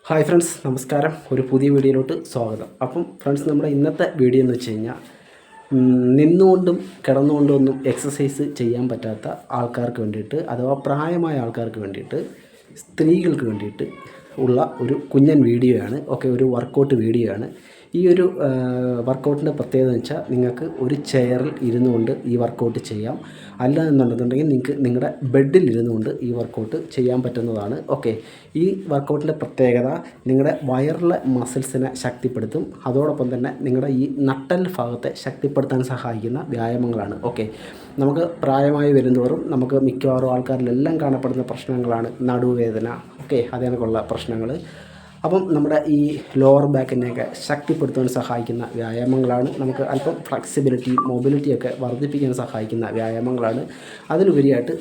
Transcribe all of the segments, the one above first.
Hi friends, നമസ്കാരം. ഒരു പുതിയ വീഡിയോയിലോട്ട് സ്വാഗതം. അപ്പം ഫ്രണ്ട്സ്, നമ്മുടെ ഇന്നത്തെ വീഡിയോ എന്ന് വെച്ച് കഴിഞ്ഞാൽ നിന്നുകൊണ്ടും കിടന്നുകൊണ്ടും ഒന്നും എക്സസൈസ് ചെയ്യാൻ പറ്റാത്ത ആൾക്കാർക്ക് വേണ്ടിയിട്ട്, അഥവാ പ്രായമായ ആൾക്കാർക്ക് വേണ്ടിയിട്ട്, സ്ത്രീകൾക്ക് വേണ്ടിയിട്ട് ഉള്ള ഒരു കുഞ്ഞൻ വീഡിയോ ആണ്. ഒരു വർക്കൗട്ട് വീഡിയോ ആണ്. ഈ ഒരു വർക്കൗട്ടിൻ്റെ പ്രത്യേകത എന്ന് വെച്ചാൽ നിങ്ങൾക്ക് ഒരു ചെയറിൽ ഇരുന്നു കൊണ്ട് ഈ വർക്കൗട്ട് ചെയ്യാം. അല്ല എന്നുണ്ടെന്നുണ്ടെങ്കിൽ നിങ്ങൾക്ക് നിങ്ങളുടെ ബെഡിൽ ഇരുന്നു കൊണ്ട് ഈ വർക്കൗട്ട് ചെയ്യാൻ പറ്റുന്നതാണ്. ഈ വർക്കൗട്ടിൻ്റെ പ്രത്യേകത നിങ്ങളുടെ വയറിലെ മസിൽസിനെ ശക്തിപ്പെടുത്തും. അതോടൊപ്പം തന്നെ നിങ്ങളുടെ ഈ നട്ടെല്ല് ഭാഗത്തെ ശക്തിപ്പെടുത്താൻ സഹായിക്കുന്ന വ്യായാമങ്ങളാണ്. നമുക്ക് പ്രായമായി വരുന്തോറും നമുക്ക് മിക്കവാറും ആൾക്കാരിലെല്ലാം കാണപ്പെടുന്ന പ്രശ്നങ്ങളാണ് നടുവേദന, അതിനൊക്കെയുള്ള പ്രശ്നങ്ങൾ. അപ്പം നമ്മുടെ ഈ ലോവർ ബാക്കിനെയൊക്കെ ശക്തിപ്പെടുത്താൻ സഹായിക്കുന്ന വ്യായാമങ്ങളാണ്. നമുക്ക് അല്പം ഫ്ലെക്സിബിലിറ്റി, മൊബിലിറ്റിയൊക്കെ വർദ്ധിപ്പിക്കാൻ സഹായിക്കുന്ന വ്യായാമങ്ങളാണ്. അതിലുപരിയായിട്ട്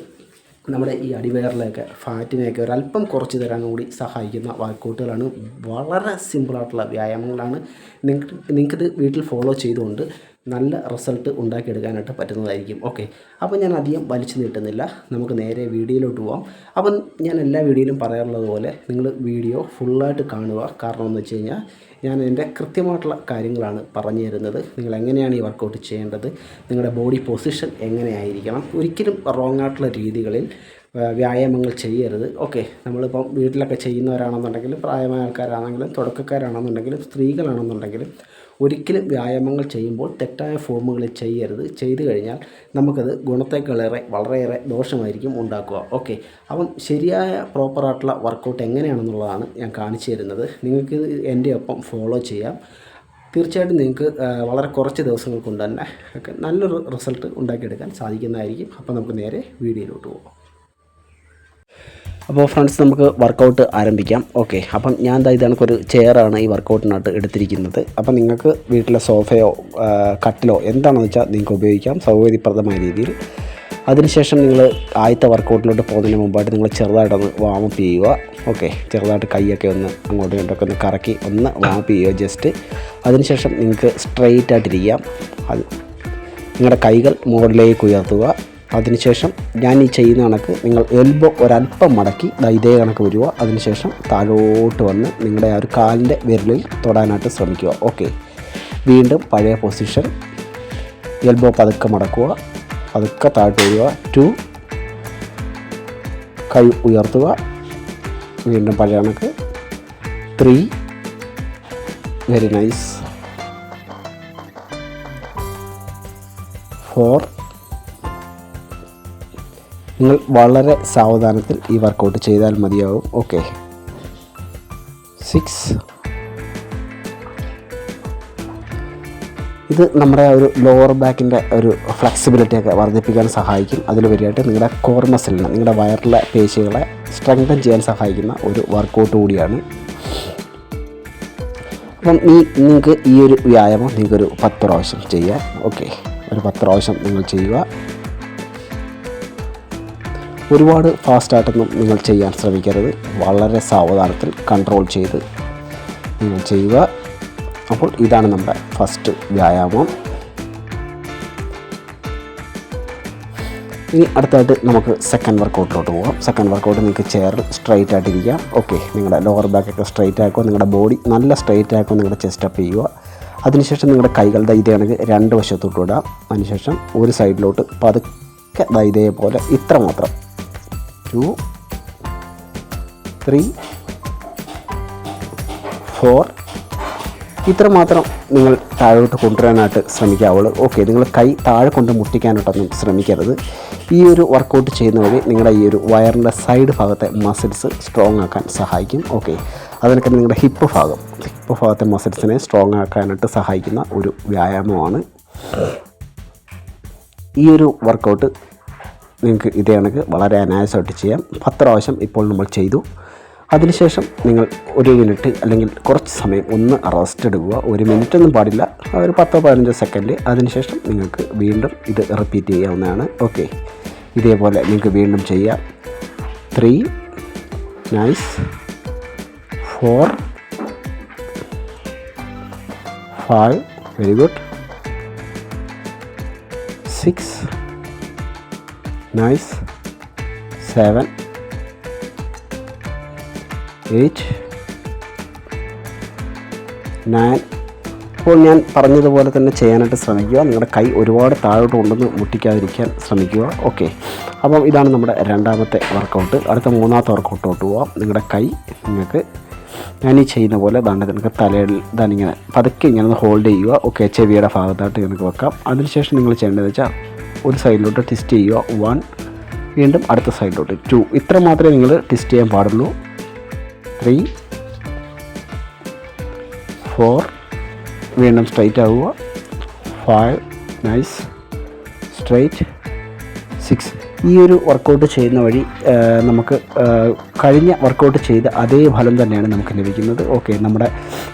നമ്മുടെ ഈ അടിവയറിലെയൊക്കെ ഫാറ്റിനെയൊക്കെ ഒരല്പം കുറച്ച് തരാൻ കൂടി സഹായിക്കുന്ന വർക്കൗട്ടുകളാണ്. വളരെ സിമ്പിളായിട്ടുള്ള വ്യായാമങ്ങളാണ്. നിങ്ങൾക്കിത് വീട്ടിൽ ഫോളോ ചെയ്തുകൊണ്ട് നല്ല റിസൾട്ട് ഉണ്ടാക്കിയെടുക്കാനായിട്ട് പറ്റുന്നതായിരിക്കും. അപ്പോൾ ഞാൻ അധികം വലിച്ചു നീട്ടുന്നില്ല, നമുക്ക് നേരെ വീഡിയോയിലോട്ട് പോകാം. അപ്പം ഞാൻ എല്ലാ വീഡിയോയിലും പറയാറുള്ളത് പോലെ നിങ്ങൾ വീഡിയോ ഫുള്ളായിട്ട് കാണുക. കാരണം എന്ന് വെച്ച് കഴിഞ്ഞാൽ ഞാൻ എൻ്റെ കൃത്യമായിട്ടുള്ള കാര്യങ്ങളാണ് പറഞ്ഞു തരുന്നത്. നിങ്ങൾ എങ്ങനെയാണ് ഈ വർക്കൗട്ട് ചെയ്യേണ്ടത്, നിങ്ങളുടെ ബോഡി പൊസിഷൻ എങ്ങനെയായിരിക്കണം, ഒരിക്കലും റോങ് ആയിട്ടുള്ള രീതികളിൽ വ്യായാമങ്ങൾ ചെയ്യരുത്. നമ്മളിപ്പം വീട്ടിലൊക്കെ ചെയ്യുന്നവരാണെന്നുണ്ടെങ്കിലും, പ്രായമായ ആൾക്കാരാണെങ്കിലും, തുടക്കക്കാരാണെന്നുണ്ടെങ്കിലും, സ്ത്രീകളാണെന്നുണ്ടെങ്കിലും ഒരിക്കലും വ്യായാമങ്ങൾ ചെയ്യുമ്പോൾ തെറ്റായ ഫോമുകളിൽ ചെയ്യരുത്. ചെയ്തു കഴിഞ്ഞാൽ നമുക്കത് ഗുണത്തേക്കാളേറെ വളരെയേറെ ദോഷമായിരിക്കും ഉണ്ടാക്കുക. അപ്പം ശരിയായ പ്രോപ്പറായിട്ടുള്ള വർക്കൗട്ട് എങ്ങനെയാണെന്നുള്ളതാണ് ഞാൻ കാണിച്ചു തരുന്നത്. നിങ്ങൾക്ക് എൻ്റെ ഒപ്പം ഫോളോ ചെയ്യാം. തീർച്ചയായിട്ടും നിങ്ങൾക്ക് വളരെ കുറച്ച് ദിവസങ്ങൾ കൊണ്ട് തന്നെ നല്ലൊരു റിസൾട്ട് ഉണ്ടാക്കിയെടുക്കാൻ സാധിക്കുന്നതായിരിക്കും. അപ്പോൾ നമുക്ക് നേരെ വീഡിയോയിലോട്ട് പോകാം. അപ്പോൾ ഫ്രണ്ട്സ്, നമുക്ക് വർക്കൗട്ട് ആരംഭിക്കാം. അപ്പം ഞാൻ ഇതണക്കൊരു ചെയറാണ് ഈ വർക്കൗട്ടിനായിട്ട് എടുത്തിരിക്കുന്നത്. അപ്പം നിങ്ങൾക്ക് വീട്ടിലെ സോഫയോ കട്ടിലോ എന്താണെന്ന് വെച്ചാൽ നിങ്ങൾക്ക് ഉപയോഗിക്കാം സൗകര്യപ്രദമായ രീതിയിൽ. അതിനുശേഷം നിങ്ങൾ ആദ്യത്തെ വർക്കൗട്ടിലോട്ട് പോകുന്നതിന് മുമ്പായിട്ട് നിങ്ങൾ ചെറുതായിട്ടൊന്ന് വാമപ്പ് ചെയ്യുക. ചെറുതായിട്ട് കൈയൊക്കെ ഒന്ന് അങ്ങോട്ടും ഇങ്ങോട്ടൊക്കെ ഒന്ന് കറക്കി ഒന്ന് വാമപ്പ് ചെയ്യുക ജസ്റ്റ്. അതിനുശേഷം നിങ്ങൾക്ക് സ്ട്രെയിറ്റ് ആയിട്ടിരിക്കാം. അത് നിങ്ങളുടെ കൈകൾ മുകളിലേക്ക് ഉയർത്തുക. അതിനുശേഷം ഞാൻ ഈ ചെയ്യുന്ന കണക്ക് നിങ്ങൾ എൽബോ ഒരല്പം മടക്കി ഇതേ കണക്ക് വരിക. അതിനുശേഷം താഴോട്ട് വന്ന് നിങ്ങളുടെ ആ ഒരു കാലിൻ്റെ വിരലിൽ തൊടാനായിട്ട് ശ്രമിക്കുക. വീണ്ടും പഴയ പൊസിഷൻ, എൽബോ പതുക്കെ മടക്കുക, പതുക്കെ താഴോട്ട് വരിക. 2, കൈ ഉയർത്തുക, വീണ്ടും പഴയ കണക്ക്. 3, വെരി നൈസ്. 4, നിങ്ങൾ വളരെ സാവധാനത്തിൽ ഈ വർക്കൗട്ട് ചെയ്താൽ മതിയാവും. 6, ഇത് നമ്മുടെ ഒരു ലോവർ ബാക്കിൻ്റെ ഒരു ഫ്ലെക്സിബിലിറ്റിയൊക്കെ വർദ്ധിപ്പിക്കാൻ സഹായിക്കും. അതിലുപരിയായിട്ട് നിങ്ങളുടെ കോർ മസിലിനെ, നിങ്ങളുടെ വയറിലെ പേശികളെ സ്ട്രെങ്തൻ ചെയ്യാൻ സഹായിക്കുന്ന ഒരു വർക്കൗട്ട് കൂടിയാണ്. അപ്പം നിങ്ങൾക്ക് ഈ ഒരു വ്യായാമം നിങ്ങൾക്കൊരു 10 പ്രാവശ്യം ചെയ്യാം. ഒരു 10 പ്രാവശ്യം നിങ്ങൾ ചെയ്യുക. ഒരുപാട് ഫാസ്റ്റായിട്ടൊന്നും നിങ്ങൾ ചെയ്യാൻ ശ്രമിക്കരുത്. വളരെ സാവധാനത്തിൽ കൺട്രോൾ ചെയ്ത് നിങ്ങൾ ചെയ്യുക. അപ്പോൾ ഇതാണ് നമ്മുടെ ഫസ്റ്റ് വ്യായാമം. ഇനി അടുത്തായിട്ട് നമുക്ക് സെക്കൻഡ് വർക്കൗട്ടിലോട്ട് പോകാം. സെക്കൻഡ് വർക്കൗട്ട് നിങ്ങൾക്ക് ചെയറിൽ സ്ട്രൈറ്റ് ആയിട്ടിരിക്കാം. നിങ്ങളുടെ ലോവർ ബാക്കൊക്കെ സ്ട്രൈറ്റ് ആക്കുക, നിങ്ങളുടെ ബോഡി നല്ല സ്ട്രൈറ്റ് ആക്കുക, നിങ്ങളുടെ ചെസ്റ്റ് അപ്പ് ചെയ്യുക. അതിനുശേഷം നിങ്ങളുടെ കൈകളുടെ ഇതേണെങ്കിൽ 2 വശത്തോട്ട് ഇടാം. അതിനുശേഷം ഒരു സൈഡിലോട്ട് പതുക്കെ ഇതേപോലെ ഇത്ര മാത്രം 2, 3, 4 ഇത്ര മാത്രം നിങ്ങൾ താഴോട്ട് കൊണ്ടുവരാനായിട്ട് ശ്രമിക്കാവുള്ളൂ. നിങ്ങൾ കൈ താഴെ കൊണ്ട് മുട്ടിക്കാനായിട്ടൊന്നും ശ്രമിക്കരുത്. ഈ ഒരു വർക്കൗട്ട് ചെയ്യുന്ന വഴി നിങ്ങളുടെ ഈ ഒരു വയറിൻ്റെ സൈഡ് ഭാഗത്തെ മസിൽസ് സ്ട്രോങ് ആക്കാൻ സഹായിക്കും. അതിനൊക്കെ നിങ്ങളുടെ ഹിപ്പ് ഭാഗത്തെ മസിൽസിനെ സ്ട്രോങ് ആക്കാനായിട്ട് സഹായിക്കുന്ന ഒരു വ്യായാമമാണ്. ഈ ഒരു വർക്കൗട്ട് നിങ്ങൾക്ക് ഇതേ കണക്ക് വളരെ അനായാസമായിട്ട് ചെയ്യാം. 10 പ്രാവശ്യം ഇപ്പോൾ നമ്മൾ ചെയ്തു. അതിനുശേഷം നിങ്ങൾ 1 മിനിറ്റ് അല്ലെങ്കിൽ കുറച്ച് സമയം ഒന്ന് റെസ്റ്റ് എടുക്കുക. 1 മിനിറ്റൊന്നും പാടില്ല, ഒരു 10-15 സെക്കൻഡ്. അതിനുശേഷം നിങ്ങൾക്ക് വീണ്ടും ഇത് റിപ്പീറ്റ് ചെയ്യാവുന്നതാണ്. ഇതേപോലെ നിങ്ങൾക്ക് വീണ്ടും ചെയ്യാം. 3, നൈസ്. 4, 5, very good. 6, nice. 7, 8, അപ്പോൾ ഞാൻ പറഞ്ഞതുപോലെ തന്നെ ചെയ്യാനായിട്ട് ശ്രമിക്കുക. നിങ്ങളുടെ കൈ ഒരുപാട് താഴോട്ട് കൊണ്ടൊന്ന് മുട്ടിക്കാതിരിക്കാൻ ശ്രമിക്കുക. ഓക്കെ, അപ്പം ഇതാണ് നമ്മുടെ രണ്ടാമത്തെ വർക്കൗട്ട്. അടുത്ത മൂന്നാമത്തെ വർക്കൗട്ടോട്ട് പോവാം. നിങ്ങളുടെ കൈ നിങ്ങൾക്ക് ഞാൻ ഈ ചെയ്യുന്ന പോലെ നിങ്ങൾക്ക് തലയിൽ ഇങ്ങനെ പതുക്കെ ഇങ്ങനെ ഒന്ന് ഹോൾഡ് ചെയ്യുക. ഓക്കെ, ചെവിയുടെ ഭാഗത്തായിട്ട് നിങ്ങൾക്ക് വെക്കാം. അതിനുശേഷം നിങ്ങൾ ചെയ്യേണ്ടതെന്ന് വെച്ചാൽ ഒരു സൈഡിലോട്ട് ട്വിസ്റ്റ് ചെയ്യുക. 1, വീണ്ടും അടുത്ത സൈഡിലോട്ട് 2. ഇത്ര മാത്രമേ നിങ്ങൾ ട്വിസ്റ്റ് ചെയ്യാൻ പാടുള്ളൂ. 3, 4, വീണ്ടും സ്ട്രൈറ്റ് ആവുക. 5, നൈസ്, സ്ട്രൈറ്റ്. 6. ഈ ഒരു വർക്കൗട്ട് ചെയ്യുന്ന വഴി നമുക്ക് കഴിഞ്ഞ വർക്കൗട്ട് ചെയ്ത അതേ ഫലം തന്നെയാണ് നമുക്ക് ലഭിക്കുന്നത്. ഓക്കെ, നമ്മുടെ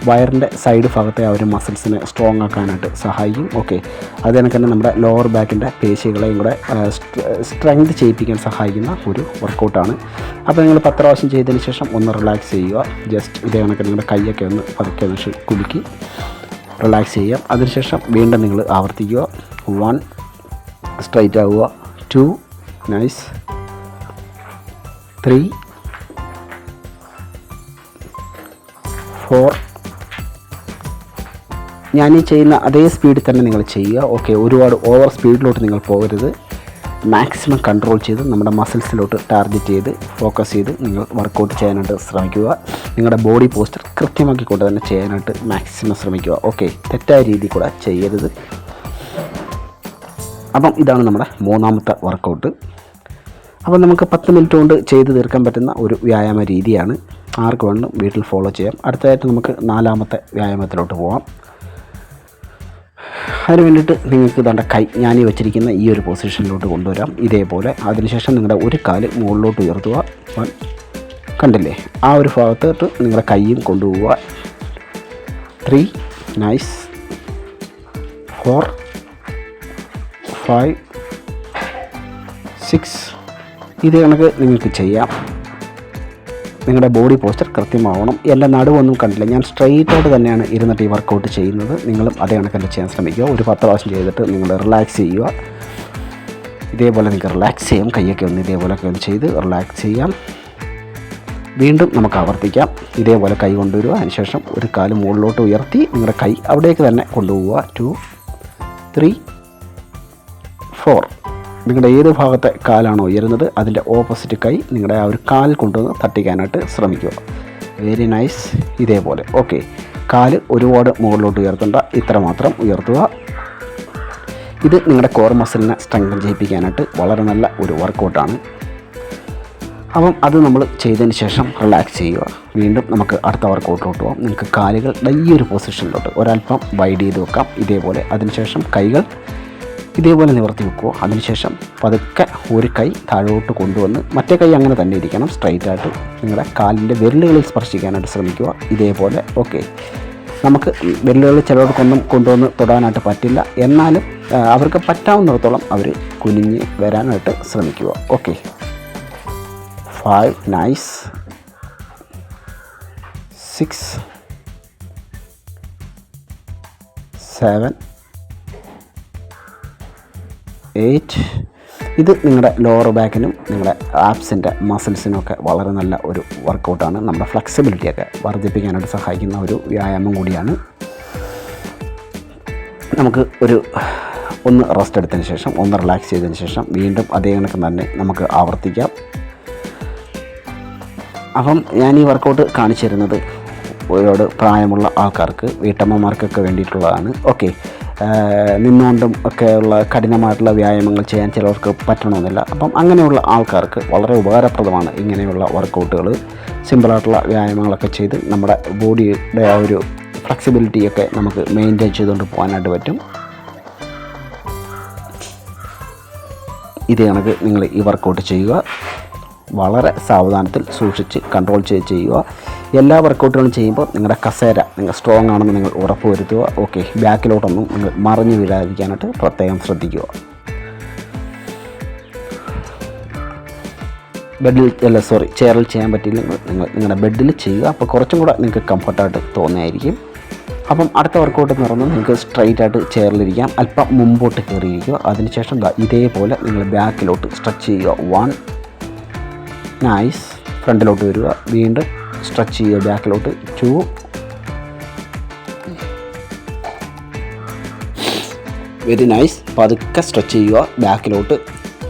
വയറിൻ്റെ സൈഡ് ഭാഗത്തെ ആ ഒരു മസിൽസിനെ സ്ട്രോങ് ആക്കാനായിട്ട് സഹായിക്കും. ഓക്കെ, അത് കണക്ക് തന്നെ നമ്മുടെ ലോവർ ബാക്കിൻ്റെ പേശികളെയും കൂടെ സ്ട്രെങ്ത് ചെയ്യിപ്പിക്കാൻ സഹായിക്കുന്ന ഒരു വർക്കൗട്ടാണ്. അപ്പോൾ നിങ്ങൾ 10 പ്രാവശ്യം ചെയ്തതിന് ശേഷം ഒന്ന് റിലാക്സ് ചെയ്യുക. ജസ്റ്റ് ഇതേ കണക്ക് നിങ്ങളുടെ കൈയൊക്കെ ഒന്ന് പതുക്കെ ഒന്ന് കുലുക്കി റിലാക്സ് ചെയ്യുക. അതിനുശേഷം വീണ്ടും നിങ്ങൾ ആവർത്തിക്കുക. 1, സ്ട്രൈറ്റ് ആവുക. 2, നൈസ്, 3, 4. ഞാനീ ചെയ്യുന്ന അതേ സ്പീഡിൽ തന്നെ നിങ്ങൾ ചെയ്യുക. ഓക്കെ, ഒരുപാട് ഓവർ സ്പീഡിലോട്ട് നിങ്ങൾ പോകരുത്. മാക്സിമം കൺട്രോൾ ചെയ്ത് നമ്മുടെ മസിൽസിലോട്ട് ടാർഗറ്റ് ചെയ്ത് ഫോക്കസ് ചെയ്ത് നിങ്ങൾ വർക്കൗട്ട് ചെയ്യാനായിട്ട് ശ്രമിക്കുക. നിങ്ങളുടെ ബോഡി പോസ്ചർ കൃത്യമാക്കിക്കൊണ്ട് തന്നെ ചെയ്യാനായിട്ട് മാക്സിമം ശ്രമിക്കുക. ഓക്കെ, തെറ്റായ രീതിയിൽ കൂടെ ചെയ്യരുത്. അപ്പം ഇതാണ് നമ്മുടെ മൂന്നാമത്തെ വർക്കൗട്ട്. അപ്പം നമുക്ക് 10 മിനിറ്റ് കൊണ്ട് ചെയ്ത് തീർക്കാൻ പറ്റുന്ന ഒരു വ്യായാമ രീതിയാണ്. ആർക്ക് വേണം വീട്ടിൽ ഫോളോ ചെയ്യാം. അടുത്തതായിട്ട് നമുക്ക് 4ാമത്തെ വ്യായാമത്തിലോട്ട് പോകാം. അതിന് വേണ്ടിയിട്ട് നിങ്ങൾക്ക് ഇതാണ്ട കൈ ഞാനീ വെച്ചിരിക്കുന്ന ഈ ഒരു പൊസിഷനിലോട്ട് കൊണ്ടുവരാം. ഇതേപോലെ. അതിനുശേഷം നിങ്ങളുടെ ഒരു കാല് മുകളിലോട്ട് ഉയർത്തുക. കണ്ടില്ലേ, ആ ഒരു ഭാഗത്തോട്ട് നിങ്ങളുടെ കൈയും കൊണ്ടുപോവുക. 3, നൈസ്, 4, 5, 6. ഇത് കണക്ക് നിങ്ങൾക്ക് ചെയ്യാം. നിങ്ങളുടെ ബോഡി പോസ്ചർ കൃത്യമാവണം. എൻ്റെ നടുവൊന്നും കണ്ടില്ല, ഞാൻ സ്ട്രെയിറ്റായിട്ട് തന്നെയാണ് ഇരുന്നിട്ട് ഈ വർക്കൗട്ട് ചെയ്യുന്നത്. നിങ്ങളും അതേ കണക്ക് തന്നെ ചെയ്യാൻ ശ്രമിക്കുക. ഒരു 10 പ്രാവശ്യം ചെയ്തിട്ട് നിങ്ങൾ റിലാക്സ് ചെയ്യുക. ഇതേപോലെ നിങ്ങൾക്ക് റിലാക്സ് ചെയ്യാം. കൈയൊക്കെ ഒന്ന് ഇതേപോലെയൊക്കെ ഒന്ന് ചെയ്ത് റിലാക്സ് ചെയ്യാം. വീണ്ടും നമുക്ക് ആവർത്തിക്കാം. ഇതേപോലെ കൈ കൊണ്ടുവരിക. അതിനുശേഷം ഒരു കാല് മുകളിലോട്ട് ഉയർത്തി നിങ്ങളുടെ കൈ അവിടേക്ക് തന്നെ കൊണ്ടുപോവുക. 2, 3, 4. നിങ്ങളുടെ ഏത് ഭാഗത്തെ കാലാണോ ഉയരുന്നത് അതിൻ്റെ ഓപ്പോസിറ്റ് കൈ നിങ്ങളുടെ ആ ഒരു കാൽ കൊണ്ടുവന്ന് തട്ടിക്കാനായിട്ട് ശ്രമിക്കുക. Very nice. ഇതേപോലെ. ഓക്കെ, കാല് ഒരുപാട് മുകളിലോട്ട് ഉയർത്തേണ്ട, ഇത്ര മാത്രം ഉയർത്തുക. ഇത് നിങ്ങളുടെ കോർ മസിലിനെ സ്ട്രെങ്തൻ ചെയ്യിപ്പിക്കാനായിട്ട് വളരെ നല്ല ഒരു വർക്കൗട്ടാണ്. അപ്പം അത് നമ്മൾ ചെയ്തതിന് ശേഷം റിലാക്സ് ചെയ്യുക. വീണ്ടും നമുക്ക് അടുത്ത വർക്കൗട്ടിലോട്ട് പോകാം. നിങ്ങൾക്ക് കാലുകൾ ഈ ഒരു പൊസിഷനിലോട്ട് ഒരല്പം വൈഡ് ചെയ്ത് വെക്കാം. ഇതേപോലെ. അതിനുശേഷം കൈകൾ ഇതേപോലെ നിവർത്തി വെക്കുക. അതിനുശേഷം പതുക്കെ ഒരു കൈ താഴോട്ട് കൊണ്ടുവന്ന് മറ്റേ കൈ അങ്ങനെ തന്നെ ഇരിക്കണം, സ്ട്രൈറ്റായിട്ട് നിങ്ങളുടെ കാലിൻ്റെ വിരലുകളിൽ സ്പർശിക്കാനായിട്ട് ശ്രമിക്കുക. ഇതേപോലെ. ഓക്കെ, നമുക്ക് വിരലുകൾ ചിലവർക്കൊന്നും കൊണ്ടുവന്ന് തൊടാനായിട്ട് പറ്റില്ല. എന്നാലും അവർക്ക് പറ്റാവുന്നിടത്തോളം അവർ കുനിഞ്ഞ് വരാനായിട്ട് ശ്രമിക്കുക. Okay, 5, nice, 6, 7, 8. ഇത് നിങ്ങളുടെ ലോവർ ബാക്കിനും നിങ്ങളുടെ ആപ്സിൻ്റെ മസിൽസിനും ഒക്കെ വളരെ നല്ല ഒരു വർക്കൗട്ടാണ്. നമ്മുടെ ഫ്ലെക്സിബിലിറ്റിയൊക്കെ വർദ്ധിപ്പിക്കാനായിട്ട് സഹായിക്കുന്ന ഒരു വ്യായാമം കൂടിയാണ്. നമുക്ക് ഒന്ന് റെസ്റ്റ് എടുത്തതിന് ശേഷം ഒന്ന് റിലാക്സ് ചെയ്തതിന് ശേഷം വീണ്ടും അതേ കണക്ക് തന്നെ നമുക്ക് ആവർത്തിക്കാം. അപ്പം ഞാൻ ഈ വർക്കൗട്ട് കാണിച്ചു തരുന്നത് ഒരുപാട് പ്രായമുള്ള ആൾക്കാർക്ക്, വീട്ടമ്മമാർക്കൊക്കെ വേണ്ടിയിട്ടുള്ളതാണ്. ഓക്കെ, നിന്നുകൊണ്ടും ഒക്കെയുള്ള കഠിനമായിട്ടുള്ള വ്യായാമങ്ങൾ ചെയ്യാൻ ചിലർക്ക് പറ്റണമെന്നില്ല. അപ്പം അങ്ങനെയുള്ള ആൾക്കാർക്ക് വളരെ ഉപകാരപ്രദമാണ് ഇങ്ങനെയുള്ള വർക്കൗട്ടുകൾ. സിമ്പിളായിട്ടുള്ള വ്യായാമങ്ങളൊക്കെ ചെയ്ത് നമ്മുടെ ബോഡിയുടെ ആ ഒരു ഫ്ലെക്സിബിലിറ്റിയൊക്കെ നമുക്ക് മെയിൻറ്റെയിൻ ചെയ്തുകൊണ്ട് പോകാനായിട്ട് പറ്റും. ഇതേ കണക്ക് നിങ്ങൾ ഈ വർക്കൗട്ട് ചെയ്യുക. വളരെ സാവധാനത്തിൽ സൂക്ഷിച്ച് കൺട്രോൾ ചെയ്ത് ചെയ്യുക. എല്ലാ വർക്കൗട്ടുകളും ചെയ്യുമ്പോൾ നിങ്ങളുടെ കസേര നിങ്ങൾ സ്ട്രോങ് ആണെന്ന് നിങ്ങൾ ഉറപ്പ് വരുത്തുക. ഓക്കെ, ബാക്കിലോട്ടൊന്നും നിങ്ങൾ മറിഞ്ഞു വീഴാതിരിക്കാനായിട്ട് പ്രത്യേകം ശ്രദ്ധിക്കുക. ചെയറിൽ ചെയ്യാൻ പറ്റിയില്ലെങ്കിൽ നിങ്ങൾ നിങ്ങളുടെ ബെഡിൽ ചെയ്യുക. അപ്പോൾ കുറച്ചും കൂടെ നിങ്ങൾക്ക് കംഫർട്ടായിട്ട് തോന്നുമായിരിക്കും. അപ്പം അടുത്ത വർക്കൗട്ട് എന്ന് പറയുന്നത് നിങ്ങൾക്ക് സ്ട്രൈറ്റ് ആയിട്ട് ചെയറിലിരിക്കാം, അല്പം മുമ്പോട്ട് കയറിയിരിക്കുക. അതിനുശേഷം ഇതേപോലെ നിങ്ങൾ ബാക്കിലോട്ട് സ്ട്രെച്ച് ചെയ്യുക. 1, നൈസ്, ഫ്രണ്ടിലോട്ട് വരിക. വീണ്ടും സ്ട്രെച്ച് ചെയ്യുക ബാക്കിലോട്ട്. 2, വെരി നൈസ്. പതുക്കെ സ്ട്രെച്ച് ചെയ്യുക, ബാക്കിലോട്ട്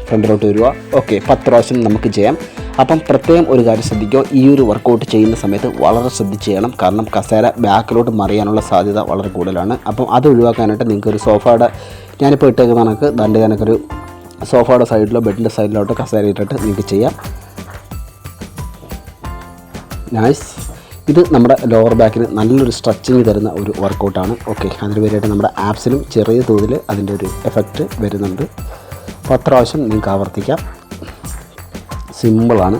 ഫ്രണ്ടിലോട്ട് വരിക. ഓക്കെ, 10 പ്രാവശ്യം നമുക്ക് ചെയ്യാം. അപ്പം പ്രത്യേകം ഒരു കാര്യം ശ്രദ്ധിക്കുക, ഈ ഒരു വർക്കൗട്ട് ചെയ്യുന്ന സമയത്ത് വളരെ ശ്രദ്ധിച്ച് ചെയ്യണം. കാരണം കസേര ബാക്കിലോട്ട് മറിയാനുള്ള സാധ്യത വളരെ കൂടുതലാണ്. അപ്പം അത് ഒഴിവാക്കാനായിട്ട് നിങ്ങൾക്കൊരു സോഫയുടെ, ഞാനിപ്പോൾ ഇട്ടേക്കുന്ന കണക്ക് ദണ്ട് കണക്കൊരു സോഫയുടെ സൈഡിലോ ബെഡിൻ്റെ സൈഡിലോട്ട് കസേര ഇട്ടിട്ട് നിങ്ങൾക്ക് ചെയ്യാം. നൈസ്. ഇത് നമ്മുടെ ലോവർ ബാക്കിന് നല്ലൊരു സ്ട്രെച്ചിങ് തരുന്ന ഒരു വർക്കൗട്ടാണ്. ഓക്കെ, അതിന് വേണ്ടിയിട്ട് നമ്മുടെ ആപ്സിനും ചെറിയ തോതിൽ അതിൻ്റെ ഒരു എഫക്റ്റ് വരുന്നുണ്ട്. 10 പ്രാവശ്യം നിങ്ങൾക്ക് ആവർത്തിക്കാം. സിമ്പിളാണ്.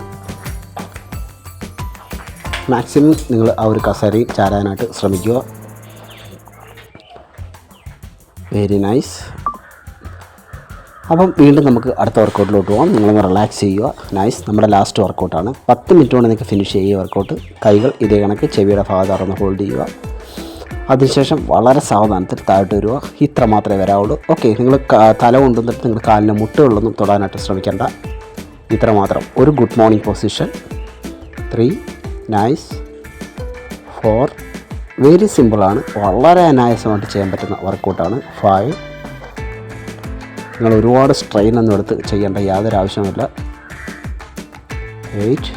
മാക്സിമം നിങ്ങൾ ആ ഒരു കസേരയിൽ ചാരാനായിട്ട് ശ്രമിക്കുക. Very nice. അപ്പം വീണ്ടും നമുക്ക് അടുത്ത വർക്കൗട്ടിലോട്ട് പോകാം. നിങ്ങളൊന്ന് റിലാക്സ് ചെയ്യുക. നൈസ്. നമ്മുടെ ലാസ്റ്റ് വർക്കൗട്ടാണ്. 10 മിനിറ്റ് കൊണ്ട് നിങ്ങൾക്ക് ഫിനിഷ് ചെയ്യുക വർക്കൗട്ട്. കൈകൾ ഇതേ കണക്ക് ചെവിയുടെ ഭാഗത്ത് തുറന്ന് ഹോൾഡ് ചെയ്യുക. അതിനുശേഷം വളരെ സാവധാനത്തിൽ താഴോട്ട് വരിക. ഇത്ര മാത്രമേ വരാവുള്ളൂ. ഓക്കെ, നിങ്ങൾ തല കൊണ്ടുവന്നിട്ട് നിങ്ങൾ കാലിൻ്റെ മുട്ടുകളിലൊന്നും തൊടാനായിട്ട് ശ്രമിക്കേണ്ട. ഇത്ര മാത്രം. ഒരു good morning position. 3. Nice. 4. Very സിമ്പിളാണ്, വളരെ അനായാസമായിട്ട് ചെയ്യാൻ പറ്റുന്ന വർക്കൗട്ടാണ്. 5. നിങ്ങൾ ഒരുപാട് സ്ട്രെയിൻ ഒന്നും എടുത്ത് ചെയ്യേണ്ട യാതൊരു ആവശ്യമില്ല. 8.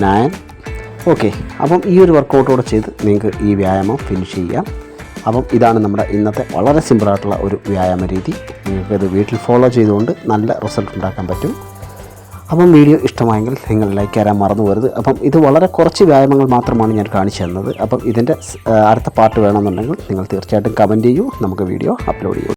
9. ഓക്കെ, അപ്പം ഈ ഒരു വർക്കൗട്ടോടെ ചെയ്ത് നിങ്ങൾക്ക് ഈ വ്യായാമം ഫിനിഷ് ചെയ്യാം. അപ്പം ഇതാണ് നമ്മുടെ ഇന്നത്തെ വളരെ സിമ്പിളായിട്ടുള്ള ഒരു വ്യായാമ രീതി. നിങ്ങൾക്കത് വീട്ടിൽ ഫോളോ ചെയ്തുകൊണ്ട് നല്ല റിസൾട്ട് ഉണ്ടാക്കാൻ പറ്റും. അപ്പം വീഡിയോ ഇഷ്ടമായെങ്കിൽ നിങ്ങൾ ലൈക്ക് ചെയ്യാൻ മറന്നു പോകരുത്. അപ്പം ഇത് വളരെ കുറച്ച് വ്യായാമങ്ങൾ മാത്രമാണ് ഞാൻ കാണിച്ചു തന്നത്. അപ്പം ഇതിൻ്റെ അടുത്ത പാർട്ട് വേണമെന്നുണ്ടെങ്കിൽ നിങ്ങൾ തീർച്ചയായിട്ടും കമൻറ്റ് ചെയ്യൂ, നമുക്ക് വീഡിയോ അപ്ലോഡ് ചെയ്യൂ.